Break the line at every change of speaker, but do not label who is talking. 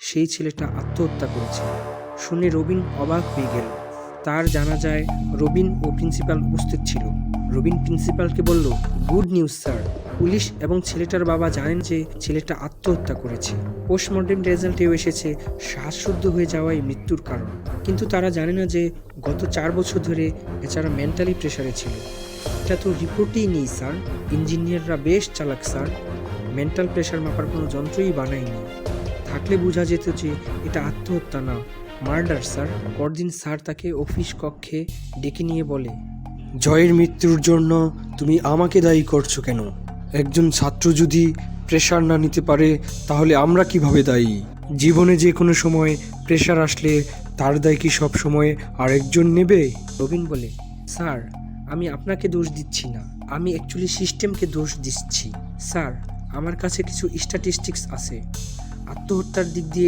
সেই ছেলেটা আত্মহত্যা করেছে। শুনে রবিন অবাক হয়ে গেল। তার জানা যায় রবিন ও প্রিন্সিপাল উপস্থিত ছিল। রবিন প্রিন্সিপালকে বলল, গুড নিউজ স্যার, পুলিশ এবং ছেলেটার বাবা জানেন যে ছেলেটা আত্মহত্যা করেছে। পোস্টমর্টেম রেজাল্টেও এসেছে শ্বাসরুদ্ধ হয়ে যাওয়াই মৃত্যুর কারণ। কিন্তু তারা জানে না যে গত 4 বছর ধরে বেচারা মেন্টালি প্রেসারে ছিল। এটা তো রিপোর্টেই নেই স্যার। ইঞ্জিনিয়াররা বেশ চালাক স্যার, মেন্টাল প্রেসার মাপার কোনো যন্ত্রই বানায়নি। থাকলে বোঝা যেত যে এটা আত্মহত্যা না, মার্ডার স্যার। পরদিন স্যার তাকে অফিস কক্ষে ডেকে নিয়ে বলে,
জয়ের মৃত্যুর জন্য তুমি আমাকে দায়ী করছো কেন? একজন ছাত্র যদি প্রেশার না নিতে পারে তাহলে আমরা কিভাবে দায়ী? জীবনে যে কোনো সময় প্রেশার আসলে তার দায় কি সব সময় আরেকজন নেবে?
রবিন বলে, স্যার আমি আপনাকে দোষ দিচ্ছি না, আমি অ্যাকচুয়ালি সিস্টেমকে দোষ দিচ্ছি। স্যার আমার কাছে কিছু স্ট্যাটিস্টিক্স আছে। আত্মহত্যার দিক দিয়ে